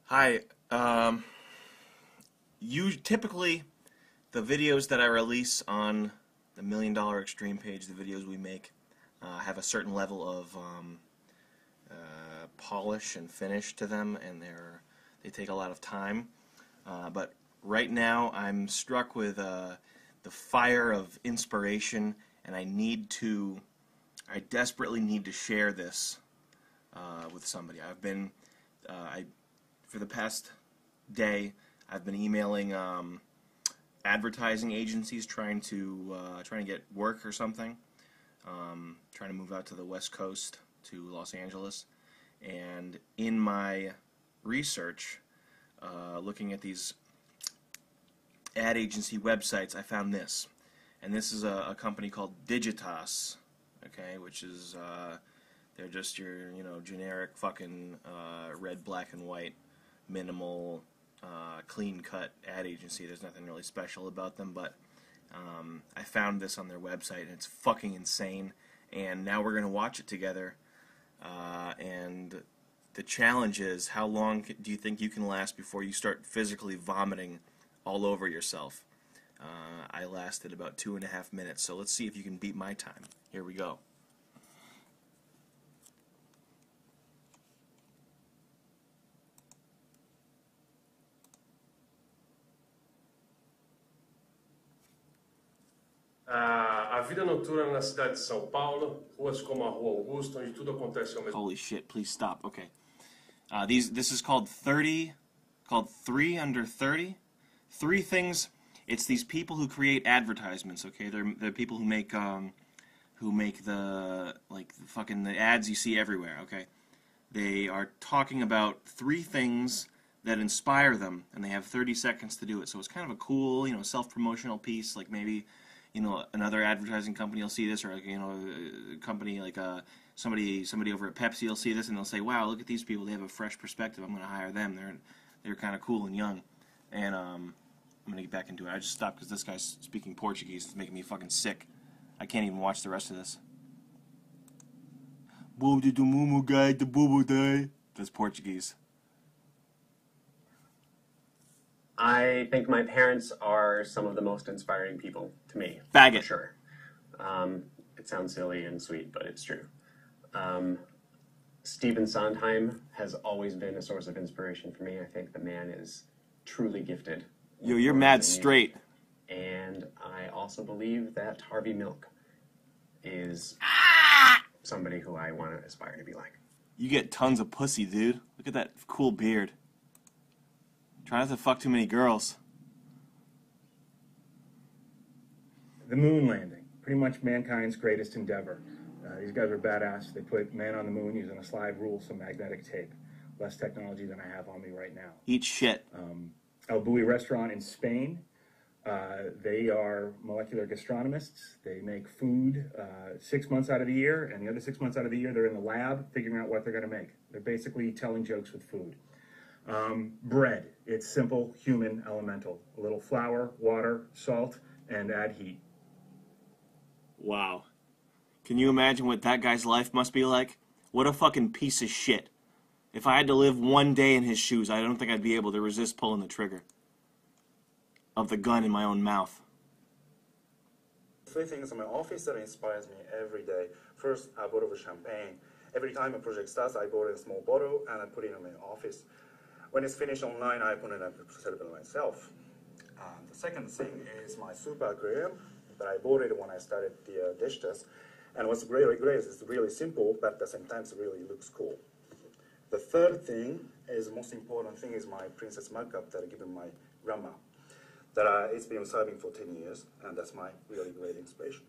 Hi. You typically the videos that I release on the Million Dollar Extreme page, the videos we make, have a certain level of polish and finish to them, and they take a lot of time. But right now, I'm struck with the fire of inspiration, and I desperately need to share this with somebody. For the past day, I've been emailing advertising agencies trying to get work or something. Trying to move out to the West Coast to Los Angeles, and in my research, looking at these ad agency websites, I found this, and this is a company called Digitas, okay, which is they're just your generic fucking red, black, and white, minimal, clean-cut ad agency. There's nothing really special about them, but I found this on their website, and it's fucking insane. And now we're gonna watch it together. And the challenge is, how long do you think you can last before you start physically vomiting all over yourself? I lasted about 2.5 minutes, so let's see if you can beat my time. Here we go. A vida noturna na cidade de São Paulo, ruas como a Rua Augusta, onde tudo acontece ao mesmo tempo. Holy shit, please stop. Okay. This is called 3 under 30. 3 things. It's these people who create advertisements, okay? They're people who make the the ads you see everywhere, okay? They are talking about 3 things that inspire them, and they have 30 seconds to do it. So it's kind of a cool, self-promotional piece, like maybe another advertising company will see this, or a company like somebody over at Pepsi will see this, and they'll say, "Wow, look at these people! They have a fresh perspective. I'm going to hire them. They're kind of cool and young." And I'm going to get back into it. I just stopped because this guy's speaking Portuguese. It's making me fucking sick. I can't even watch the rest of this. That's Portuguese. I think my parents are some of the most inspiring people to me. Faggot. For sure. It sounds silly and sweet, but it's true. Stephen Sondheim has always been a source of inspiration for me. I think the man is truly gifted. Yo, you're mad straight. And I also believe that Harvey Milk is somebody who I want to aspire to be like. You get tons of pussy, dude. Look at that cool beard. Try not to fuck too many girls. The moon landing, pretty much mankind's greatest endeavor. These guys are badass. They put man on the moon using a slide rule, some magnetic tape. Less technology than I have on me right now. Eat shit. El Bulli restaurant in Spain. They are molecular gastronomists. They make food 6 months out of the year, and the other 6 months out of the year they're in the lab figuring out what they're going to make. They're basically telling jokes with food. Bread. It's simple, human, elemental. A little flour, water, salt, and add heat. Wow. Can you imagine what that guy's life must be like? What a fucking piece of shit. If I had to live one day in his shoes, I don't think I'd be able to resist pulling the trigger of the gun in my own mouth. 3 things in my office that inspires me every day. First, a bottle of champagne. Every time a project starts, I bought a small bottle and I put it in my office. When it's finished online, I put it up to celebrate myself. The second thing is my super aquarium that I bought it when I started the dish test. And what's really great is it's really simple, but at the same time it really looks cool. The third thing is the most important thing is my princess mug cup that I give my grandma. That it's been serving for 10 years, and that's my really great inspiration.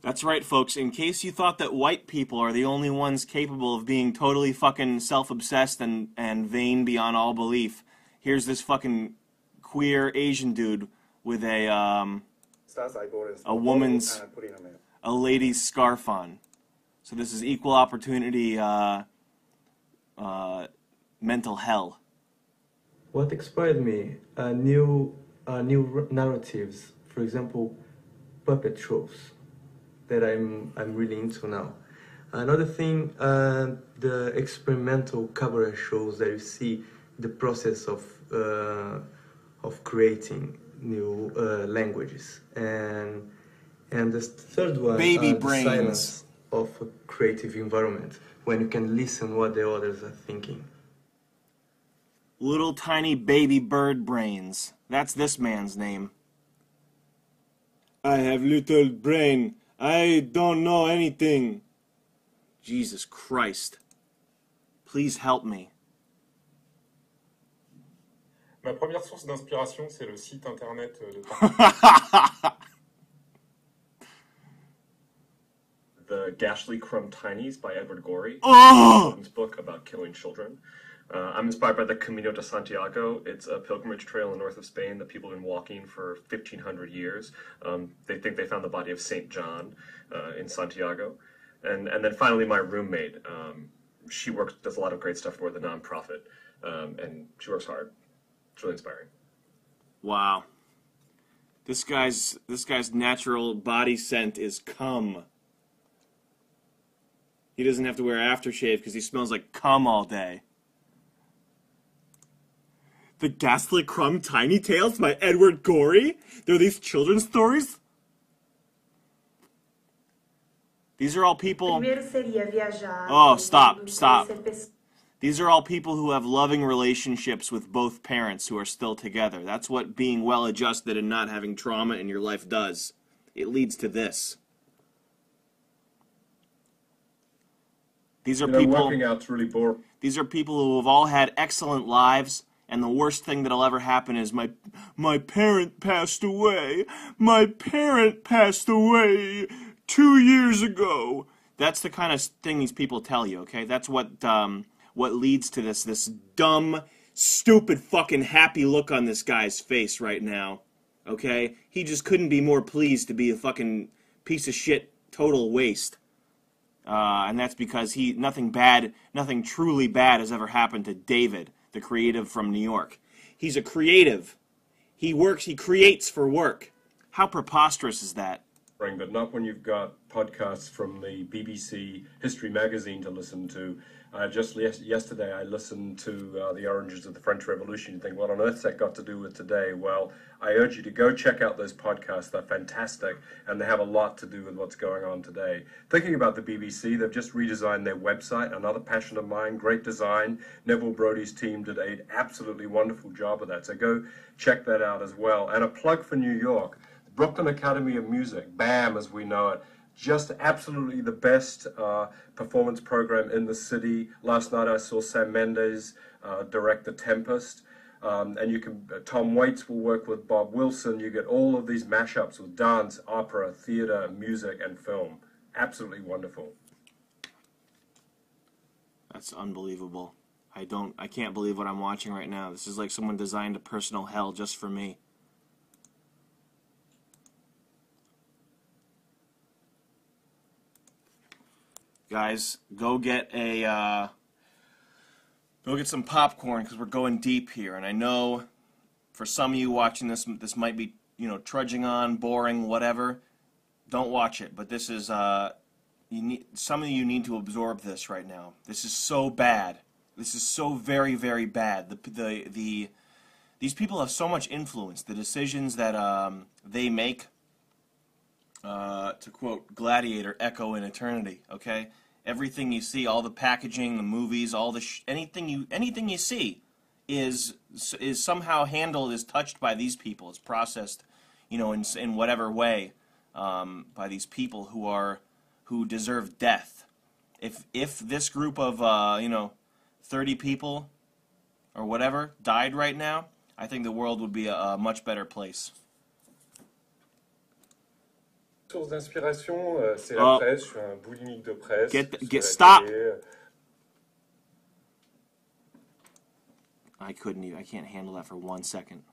That's right, folks. In case you thought that white people are the only ones capable of being totally fucking self-obsessed and vain beyond all belief, here's this fucking queer Asian dude with a woman's, a lady's scarf on. So this is equal opportunity mental hell. What inspired me? New narratives. For example, puppet shows that I'm really into now. Another thing, the experimental cabaret shows that you see the process of creating new languages, and the third one, Baby the brains. silence of a creative environment when you can listen what the others are thinking. Little tiny baby bird brains. That's this man's name. I have little brain. I don't know anything. Jesus Christ. Please help me. Ma première source d'inspiration, c'est le site internet de The Ghastly Crumb Tinies by Edward Gorey. Oh! Children's book about killing children. I'm inspired by the Camino de Santiago. It's a pilgrimage trail in the north of Spain that people have been walking for 1,500 years. They think they found the body of St. John in Santiago. And then finally, my roommate. She does a lot of great stuff for the nonprofit, and she works hard. It's really inspiring. Wow. This guy's natural body scent is cum. He doesn't have to wear aftershave because he smells like cum all day. The Ghastly Crumb Tiny Tales by Edward Gorey? They're these children's stories? These are all people... Oh, stop. These are all people who have loving relationships with both parents who are still together. That's what being well-adjusted and not having trauma in your life does. It leads to this. These are people... Working out's really boring. These are people who have all had excellent lives, and the worst thing that'll ever happen is my parent passed away. My parent passed away 2 years ago. That's the kind of thing these people tell you, okay? That's what leads to this dumb, stupid, fucking happy look on this guy's face right now, okay? He just couldn't be more pleased to be a fucking piece of shit, total waste. And that's because nothing truly bad has ever happened to David, the creative from New York. He's a creative. He creates for work. How preposterous is that? But not when you've got podcasts from the BBC History Magazine to listen to. Just yesterday I listened to the Oranges of the French Revolution. You think, what on earth's that got to do with today? Well, I urge you to go check out those podcasts. They're fantastic, and they have a lot to do with what's going on today. Thinking about the BBC, they've just redesigned their website, another passion of mine, great design. Neville Brody's team did an absolutely wonderful job of that, so go check that out as well. And a plug for New York, Brooklyn Academy of Music, BAM as we know it. Just absolutely the best performance program in the city. Last night I saw Sam Mendes direct The Tempest. And Tom Waits will work with Bob Wilson. You get all of these mashups with dance, opera, theater, music, and film. Absolutely wonderful. That's unbelievable. I can't believe what I'm watching right now. This is like someone designed a personal hell just for me. Guys, go get some popcorn because we're going deep here. And I know for some of you watching this might be, trudging on, boring, whatever. Don't watch it. But this is some of you need to absorb this right now. This is so bad. This is so very, very bad. These people have so much influence. The decisions that they make. To quote Gladiator, echo in eternity, okay? Everything you see, all the packaging, the movies, all the anything you see is somehow handled, is touched by these people. It's processed, in whatever way by these people who deserve death. If this group of 30 people or whatever died right now, I think the world would be a much better place. Source d'inspiration, c'est la presse. Je suis un boulimique de presse. Stop! I can't handle that for 1 second.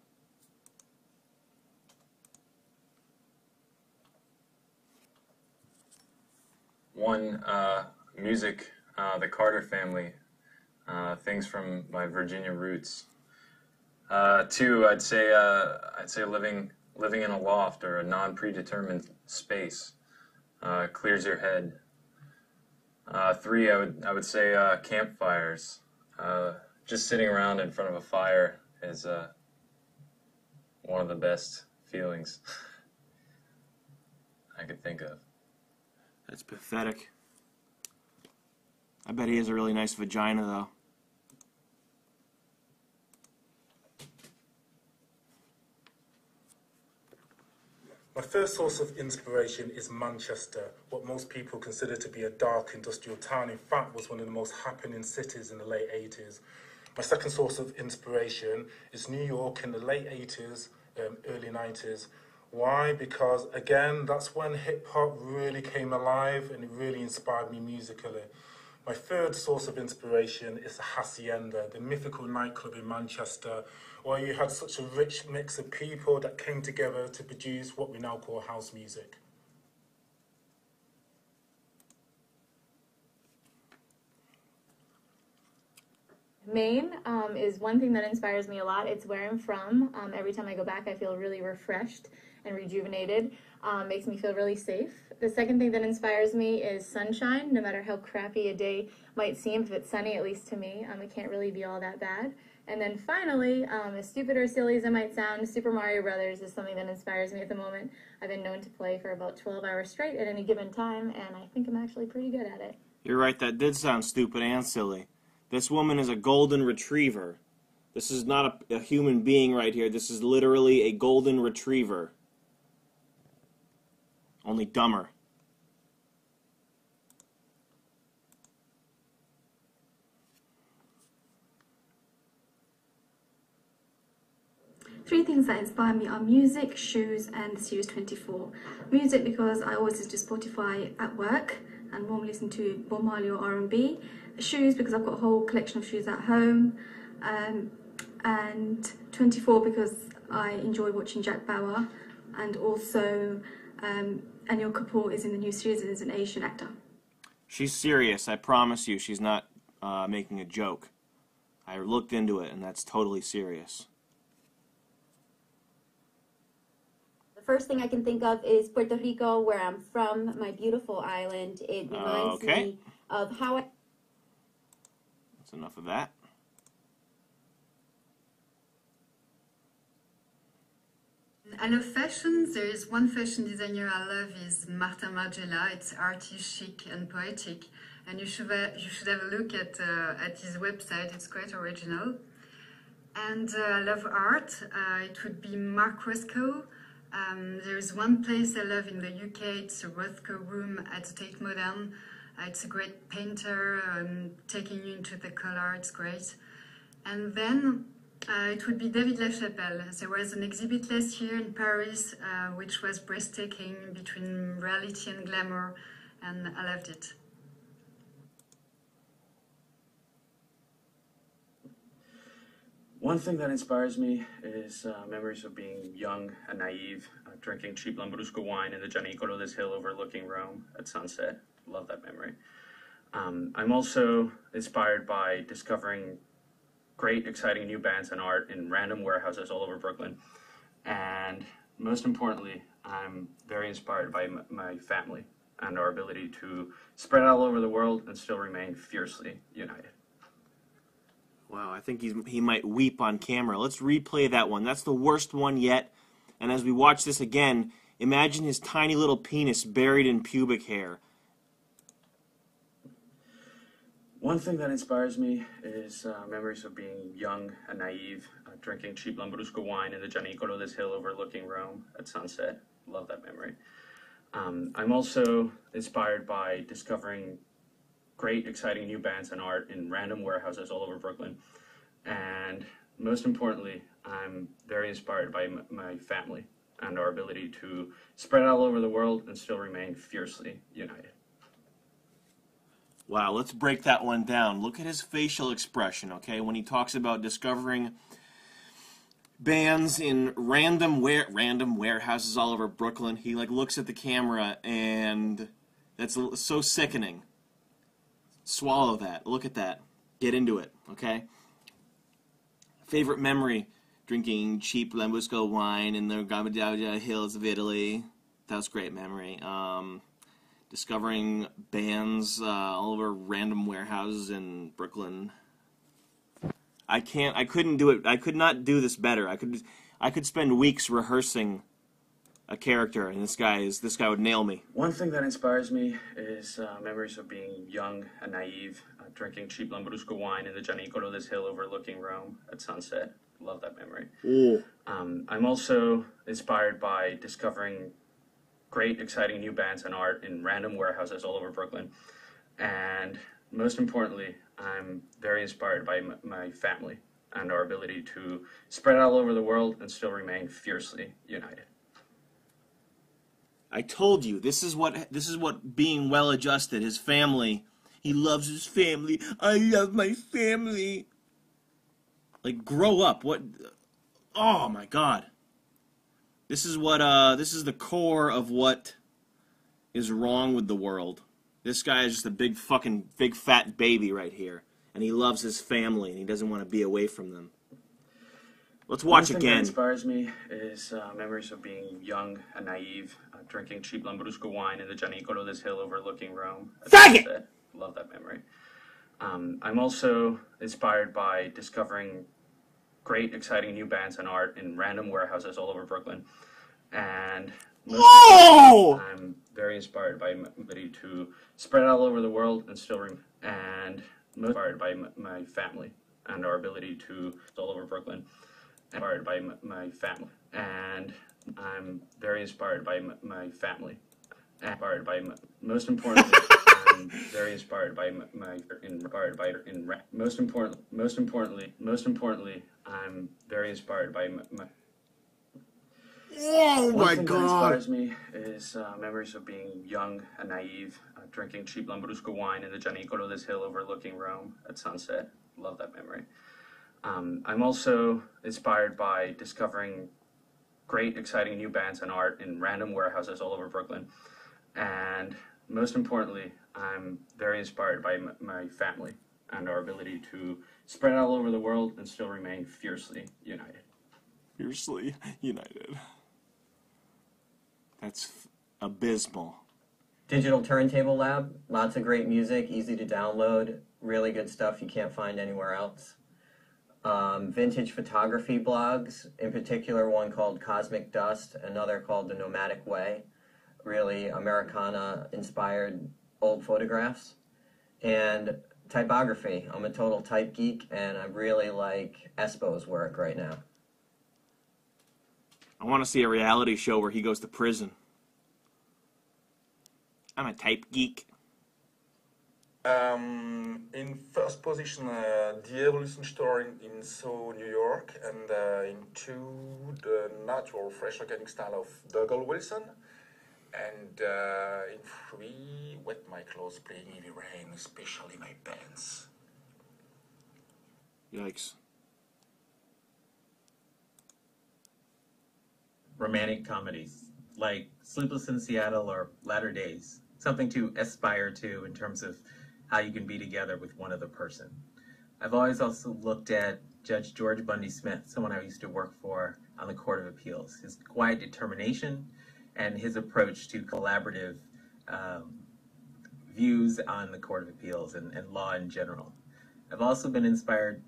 One, music, the Carter Family, things from my Virginia roots. Two, I'd say living in a loft or a non-predetermined space clears your head. Three, I would say campfires. Just sitting around in front of a fire is one of the best feelings I could think of. That's pathetic. I bet he has a really nice vagina, though. My first source of inspiration is Manchester, what most people consider to be a dark industrial town. In fact, was one of the most happening cities in the late 80s. My second source of inspiration is New York in the late 80s, early 90s. Why? Because, again, that's when hip-hop really came alive and it really inspired me musically. My third source of inspiration is the Hacienda, the mythical nightclub in Manchester, where you had such a rich mix of people that came together to produce what we now call house music. Maine is one thing that inspires me a lot. It's where I'm from. Every time I go back, I feel really refreshed and rejuvenated. Makes me feel really safe. The second thing that inspires me is sunshine. No matter how crappy a day might seem, if it's sunny, at least to me, it can't really be all that bad. And then finally, as stupid or silly as it might sound, Super Mario Brothers is something that inspires me at the moment. I've been known to play for about 12 hours straight at any given time, and I think I'm actually pretty good at it. You're right, that did sound stupid and silly. This woman is a golden retriever. This is not a human being right here. This is literally a golden retriever. Only dumber. Three things that inspire me are music, shoes, and Series 24. Music because I always listen to Spotify at work and normally listen to Bob Marley or R&B. Shoes because I've got a whole collection of shoes at home. And 24 because I enjoy watching Jack Bauer, and also Anil Kapoor is in the new series and is an Asian actor. She's serious, I promise you. She's not making a joke. I looked into it, and that's totally serious. The first thing I can think of is Puerto Rico, where I'm from, my beautiful island. It reminds me of how I... That's enough of that. I love fashion. There is one fashion designer I love is Marta Margiela. It's arty, chic, and poetic. And you should have a look at his website. It's quite original. And I love art. It would be Mark Roscoe. There is one place I love in the UK. It's the Rothko Room at the Tate Modern. It's a great painter, taking you into the color. It's great. And then it would be David LaChapelle. There was an exhibit last year in Paris, which was breathtaking between reality and glamour, and I loved it. One thing that inspires me is memories of being young and naive, drinking cheap Lambrusco wine in the Gianicolo des Hill overlooking Rome at sunset. Love that memory. I'm also inspired by discovering great, exciting new bands and art in random warehouses all over Brooklyn. And most importantly, I'm very inspired by my family and our ability to spread all over the world and still remain fiercely united. Wow, I think he might weep on camera. Let's replay that one. That's the worst one yet. And as we watch this again, imagine his tiny little penis buried in pubic hair. One thing that inspires me is memories of being young and naive, drinking cheap Lambrusco wine in the Gianicolo des Hill overlooking Rome at sunset. Love that memory. I'm also inspired by discovering great, exciting new bands and art in random warehouses all over Brooklyn. And most importantly, I'm very inspired by my family and our ability to spread all over the world and still remain fiercely united. Wow, let's break that one down. Look at his facial expression, okay, when he talks about discovering bands in random warehouses all over Brooklyn. He looks at the camera, and that's so sickening. Swallow that. Look at that. Get into it, okay? Favorite memory, drinking cheap Lambrusco wine in the Gambardella hills of Italy. That was a great memory. discovering bands all over random warehouses in Brooklyn. I couldn't do it. I could not do this better. I could spend weeks rehearsing a character, and this guy would nail me. One thing that inspires me is memories of being young and naive, drinking cheap Lambrusco wine in the Gianicolo this hill overlooking Rome at sunset. Love that memory. Ooh. I'm also inspired by discovering great, exciting new bands and art in random warehouses all over Brooklyn. And most importantly, I'm very inspired by my family and our ability to spread all over the world and still remain fiercely united. I told you, this is what being well-adjusted, his family. He loves his family. I love my family. Like, grow up. What? Oh my God. This is the core of what is wrong with the world. This guy is just a big fat baby right here. And he loves his family, and he doesn't want to be away from them. Let's watch again. One thing that inspires me is memories of being young and naive, drinking cheap Lambrusco wine in the Gianicolo this hill overlooking Rome. Faggot! Love that memory. I'm also inspired by discovering great, exciting new bands and art in random warehouses all over Brooklyn. And I'm very inspired by my ability to spread all over the world and still remain. And most inspired by my family and our ability to all over Brooklyn. Inspired by my family. And I'm very inspired by my family. Inspired by most importantly. I'm very inspired by most importantly, I'm very inspired by my. Oh my One thing that God! inspires me is memories of being young and naive, drinking cheap Lambrusco wine in the Gianicolo this hill overlooking Rome at sunset. Love that memory. I'm also inspired by discovering great, exciting new bands and art in random warehouses all over Brooklyn. And most importantly, I'm very inspired by my family and our ability to spread all over the world and still remain fiercely united. Fiercely united. That's abysmal. Digital Turntable Lab, lots of great music, easy to download, really good stuff you can't find anywhere else. Vintage photography blogs, in particular one called Cosmic Dust, another called The Nomadic Way, really Americana-inspired old photographs. And typography, I'm a total type geek, and I really like Espo's work right now. I want to see a reality show where he goes to prison. I'm a type geek. In first position, the Evolution store in Soho, New York, and in two, the natural, fresh, organic style of Dougal Wilson. And in three, Wet My Clothes, Playing Heavy Rain, especially my pants. Yikes. Romantic comedies, like Sleepless in Seattle or Latter Days. Something to aspire to in terms of how you can be together with one other person. I've always also looked at Judge George Bundy Smith, someone I used to work for on the Court of Appeals. His quiet determination and his approach to collaborative views on the Court of Appeals and law in general. I've also been inspired,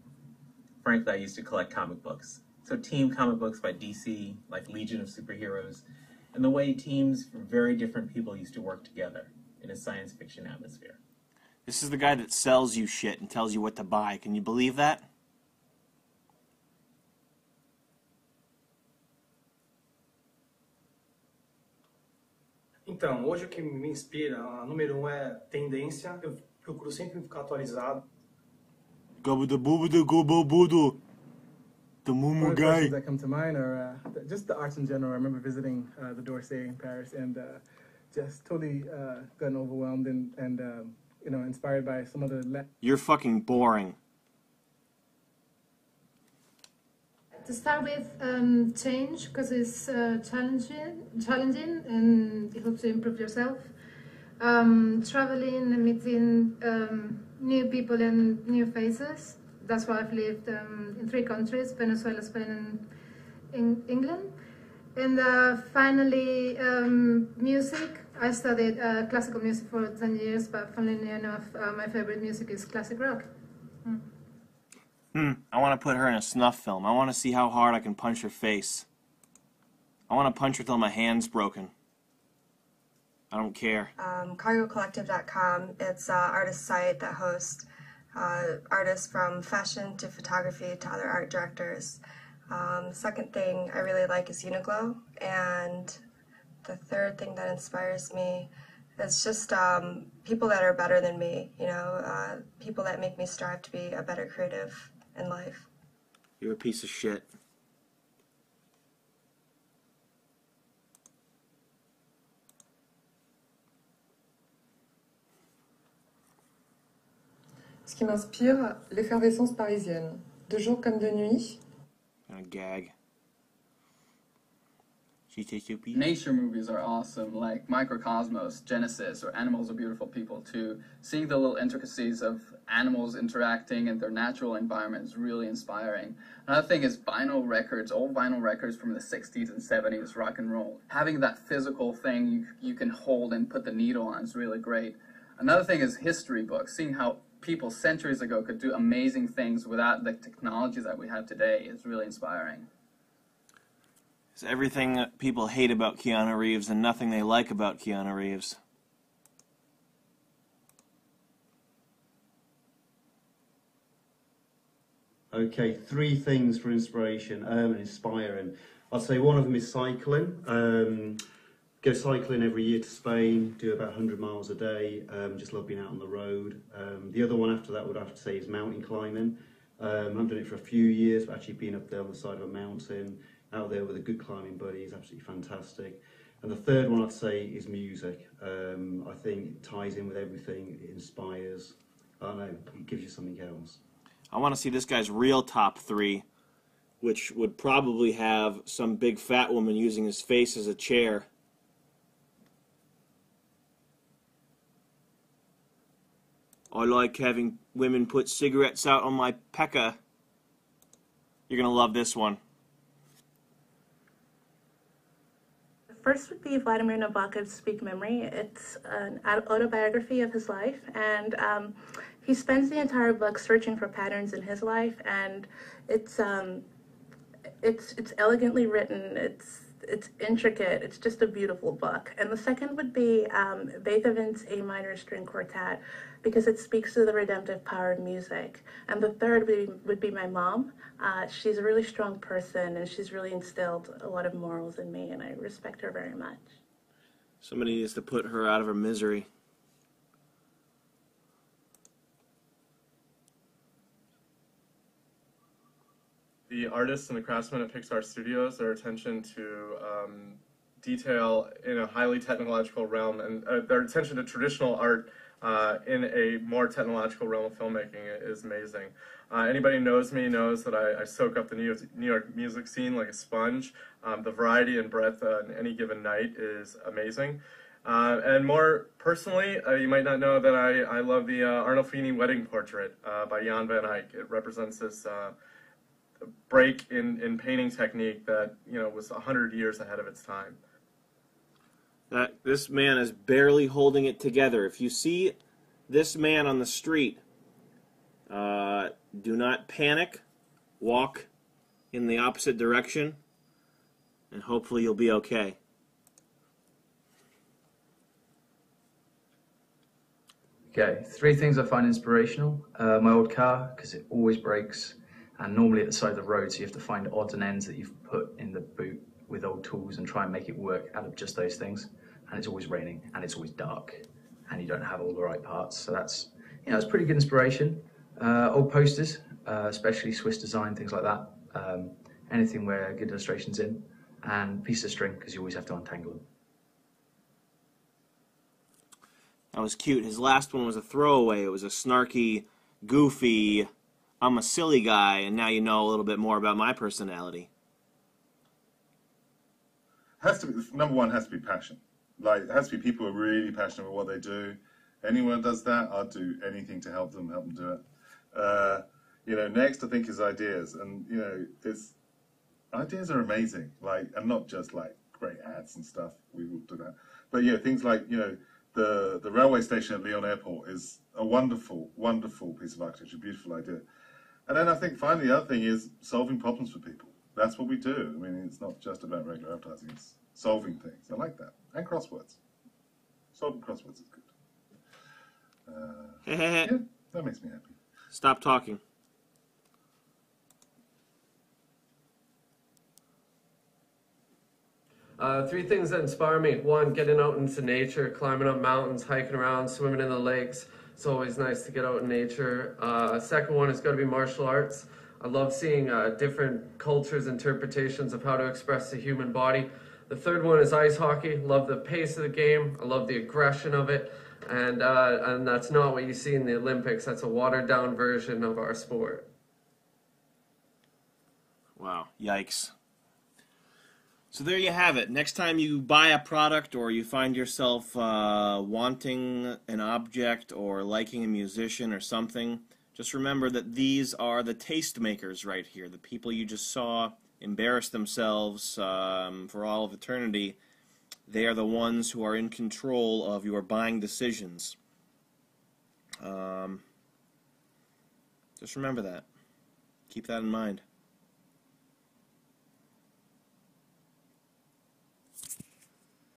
frankly, I used to collect comic books. So team comic books by DC, like Legion of Superheroes, and the way teams from very different people used to work together in a science fiction atmosphere. This is the guy that sells you shit and tells you what to buy. Can you believe that? Então, hoje o que me inspira, a número 1 é tendência. Eu procuro sempre ficar atualizado. The Mumu One guy. questions that come to mind are just the arts in general. I remember visiting the d'Orsay in Paris and just totally gotten overwhelmed and you know, inspired by some of the... You're fucking boring. To start with, change, because it's challenging and you hope to improve yourself. Traveling and meeting new people and new faces. That's why I've lived in 3 countries, Venezuela, Spain, and in England. And finally, music, I studied classical music for 10 years, but funnily enough, my favorite music is classic rock. I want to put her in a snuff film. I want to see how hard I can punch her face. I want to punch her till my hand's broken. I don't care. CargoCollective.com, it's an artist site that hosts artists from fashion to photography to other art directors. Second thing I really like is Uniqlo, and the third thing that inspires me is just people that are better than me, you know, people that make me strive to be a better creative in life. You're a piece of shit. Ce qui m'inspire, l'effervescence parisienne. De jour comme de nuit. A gag. Nature movies are awesome, like Microcosmos, Genesis, or Animals Are Beautiful People too. Seeing the little intricacies of animals interacting in their natural environment is really inspiring. Another thing is vinyl records, old vinyl records from the 60s and 70s, rock and roll. Having that physical thing you can hold and put the needle on is really great. Another thing is history books, seeing how people centuries ago could do amazing things without the technology that we have today is really inspiring. It's everything that people hate about Keanu Reeves and nothing they like about Keanu Reeves. Okay, 3 things for inspiration and inspiring. I'd say one of them is cycling. Go cycling every year to Spain, do about 100 miles a day, just love being out on the road. The other one after that would have to say is mountain climbing. I've done it for a few years, but actually being up there on the side of a mountain, out there with a good climbing buddy is absolutely fantastic. And the third one I'd say is music. I think it ties in with everything, it inspires, I don't know, it gives you something else. I want to see this guy's real top 3, which would probably have some big fat woman using his face as a chair. I like having women put cigarettes out on my pecker. You're going to love this one. First would be Vladimir Nabokov's Speak Memory. It's an autobiography of his life, and he spends the entire book searching for patterns in his life, and it's elegantly written. It's intricate. It's just a beautiful book. And the second would be Beethoven's A minor string quartet, because it speaks to the redemptive power of music. And the third would be my mom. She's a really strong person, and she's really instilled a lot of morals in me, and I respect her very much. Somebody needs to put her out of her misery. The artists and the craftsmen at Pixar Studios, their attention to detail in a highly technological realm, and their attention to traditional art in a more technological realm of filmmaking is amazing. Anybody who knows me knows that I soak up the New York music scene like a sponge. The variety and breadth on any given night is amazing. And more personally, you might not know that I love the Arnolfini Wedding Portrait by Jan van Eyck. It represents this break in painting technique that, you know, was 100 years ahead of its time. This man is barely holding it together. If you see this man on the street, do not panic. Walk in the opposite direction, and hopefully you'll be okay. Okay, 3 things I find inspirational. My old car, because it always breaks, and normally at the side of the road, so you have to find odds and ends that you've put in the boot with old tools and try and make it work out of just those things. And it's always raining, and it's always dark, and you don't have all the right parts. So that's, you know, it's pretty good inspiration. Old posters, especially Swiss design, things like that. Anything where good illustrations in, and piece of string, because you always have to untangle them. That was cute. His last one was a throwaway. It was a snarky, goofy, I'm a silly guy, and now you know a little bit more about my personality. Has to be, number one has to be passion. Like, it has to be people who are really passionate about what they do. Anyone does that, I'll do anything to help them do it. You know, next I think is ideas, and you know, ideas are amazing. Like, and not just like great ads and stuff. We will do that. But yeah, things like, you know, the railway station at Lyon Airport is a wonderful, wonderful piece of architecture, beautiful idea. And then I think finally the other thing is solving problems for people. That's what we do. I mean, it's not just about regular advertising, it's solving things. I like that. And crosswords. Solving crosswords is good. Yeah, that makes me happy. Stop talking. Three things that inspire me. One, getting out into nature, climbing up mountains, hiking around, swimming in the lakes. It's always nice to get out in nature. Second one is going to be martial arts. I love seeing different cultures' interpretations of how to express the human body. The third one is ice hockey. Love the pace of the game. I love the aggression of it. And that's not what you see in the Olympics. That's a watered-down version of our sport. Wow. Yikes. So there you have it. Next time you buy a product or you find yourself wanting an object or liking a musician or something, just remember that these are the tastemakers right here. The people you just saw embarrass themselves for all of eternity. They are the ones who are in control of your buying decisions. Just remember that. Keep that in mind.